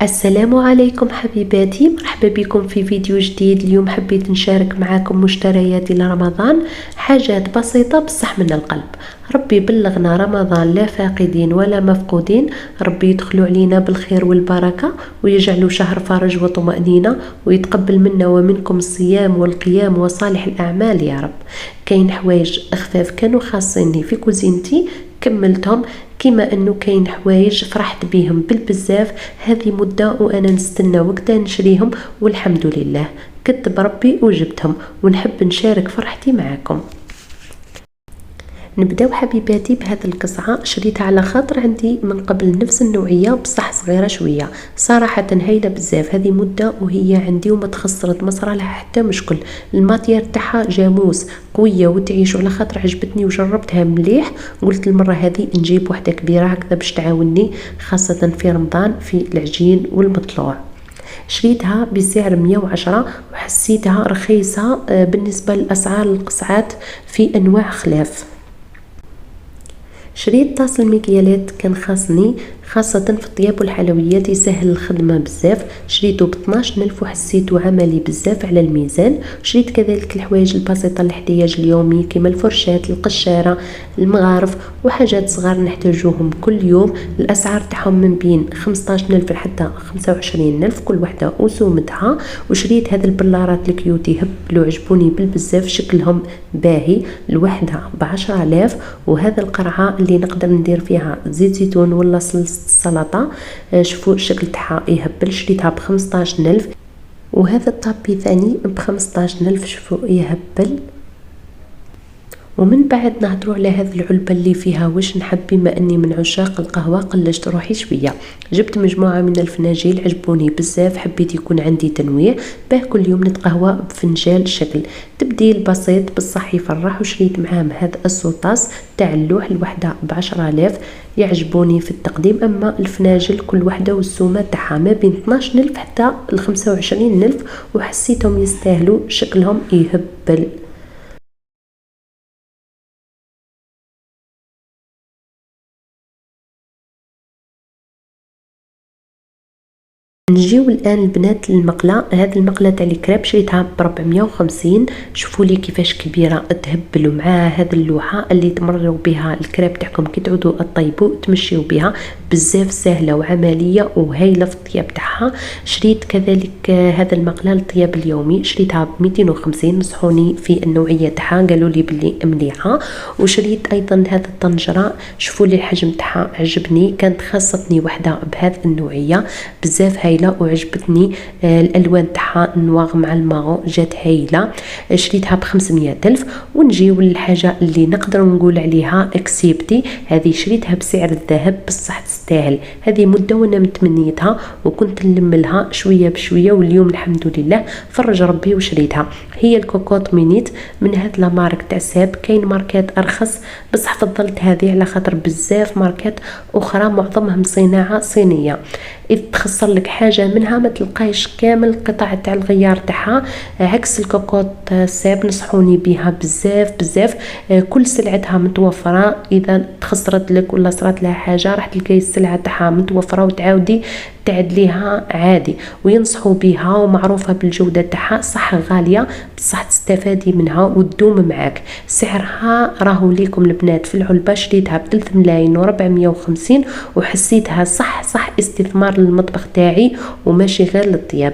السلام عليكم حبيباتي، مرحبا بكم في فيديو جديد. اليوم حبيت نشارك معاكم مشترياتي لرمضان، حاجات بسيطة بصح من القلب. ربي بلغنا رمضان لا فاقدين ولا مفقودين، ربي يدخلوا علينا بالخير والبركة ويجعلوا شهر فرج وطمأنينة، ويتقبل منا ومنكم الصيام والقيام وصالح الأعمال يا رب. كاين حوايج خفاف كانوا خاصيني في كوزينتي كملتهم، كما انه كاين حوايج فرحت بيهم بالبزاف. هذه مده وانا نستنى وقتها نشريهم، والحمد لله كتب ربي وجبتهم، ونحب نشارك فرحتي معكم. نبداو حبيباتي بهذه القصعه، شريتها على خاطر عندي من قبل نفس النوعيه بصح صغيره شويه، صراحه هايله بزاف. هذه مده وهي عندي وما تخسرت، ما صرالها حتى مشكل. الماتير تاعها جاموس قويه وتعيش، على خاطر عجبتني وجربتها مليح. قلت المره هذه نجيب واحده كبيره هكذا باش تعاوني، خاصه في رمضان في العجين والمطلوع. شريتها بسعر 110 وحسيتها رخيصه بالنسبه لاسعار القصعات في انواع خلاف. شريت طاس المكيالات كان خاصني، خاصة في الطياب والحلويات يسهل الخدمة بزاف. شريته ب12,000 وحسيته عملي بزاف على الميزان. شريت كذلك الحوايج البسيطة الاحتياج اليومي كما الفرشات، القشارة، المغارف وحاجات صغار نحتاجوهم كل يوم. الأسعار تاعهم من بين 15,000 حتى 25,000 كل وحدة وسومتها. وشريت هذه البلارات الكيوتي هبلوا عجبوني بالبزاف، شكلهم باهي، الوحدة ب10,000. وهذا القرعة اللي نقدر ندير فيها زيت زيتون ولا السلطه، شوفوا الشكل تاعها يهبل. شريتها ب15,000. وهذا الطابي ثاني ب15,000، شوفوا يهبل. ومن بعد نهضروا على هذه العلبة اللي فيها واش نحب، بما اني من عشاق القهوة قلشت روحي شوية. جبت مجموعة من الفناجيل عجبوني بزاف، حبيت يكون عندي تنويع باه كل يوم نتقهوى بفنجان شكل، تبديل بسيط بصح يفرح. وشريت معاهم هذا السوطاس تاع اللوح، الوحدة ب10,000، يعجبوني في التقديم. اما الفناجل كل وحدة والسومة تاعها ما بين 12,000 حتى 25,000، وحسيتهم يستاهلوا، شكلهم يهبل. نجيو الان البنات للمقله. هذه المقله تاع الكريب شريتها ب450. شوفوا لي كيفاش كبيره تهبل، ومعها هذه اللوحه اللي تمرروا بها الكريب تاعكم كي تعودوا تطيبوا تمشيو بها، بزاف سهله وعمليه وهايله في الطياب تاعها. شريت كذلك هذا المقله للطياب اليومي، شريتها ب250. نصحوني في النوعيه تاعها، قالوا لي بلي مليحه. وشريت ايضا هذا الطنجره، شوفوا لي الحجم تاعها عجبني، كانت خاصتني وحده بهذه النوعيه بزاف هايله وعجبتني. الالوان تاعها نواغ مع الماغو جات هايله. شريتها ب500,000. ونجيو للحاجه اللي نقدر نقول عليها اكسيبتي، هذه شريتها بسعر الذهب بصح تستاهل. هذه مده وانا متمنيتها وكنت نلملها شويه بشويه، واليوم الحمد لله فرج ربي وشريتها. هي الكوكوت مينيت من هاد لا مارك تاع ساب. كاين ماركات ارخص بصح فضلت هذه على خاطر بزاف ماركات اخرى معظمهم صناعه صينيه، اذا تخسر لك حاجه منها ما تلقايش كامل القطع تاع الغيار تاعها. عكس الكوكوت ساب نصحوني بها بزاف بزاف. كل سلعتها متوفره، اذا تخسرت لك ولا صرات لها حاجه راح تلقاي السلعه تاعها متوفره وتعاودي تعدليها عادي. وينصحوا بها ومعروفه بالجوده تاعها، صح غاليه بصح تستفادي منها وتدوم معاك. سعرها راهو ليكم البنات في العلبه. شريتها ب3,450 وحسيتها صح استثمار للمطبخ تاعي وماشي غير للطياب.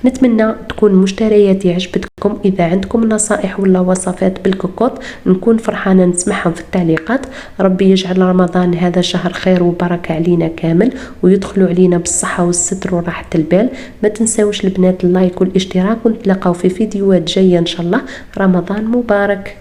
نتمنى تكون مشترياتي عجبتكم. اذا عندكم نصائح ولا وصفات بالكوكوت نكون فرحانه نسمعهم في التعليقات. ربي يجعل رمضان هذا شهر خير وبركه علينا كامل، ويدخلوا علينا بالصحه والستر وراحه البال. ما تنساوش البنات اللايك والاشتراك، ونتلاقاو في فيديوهات جايه ان شاء الله. رمضان مبارك.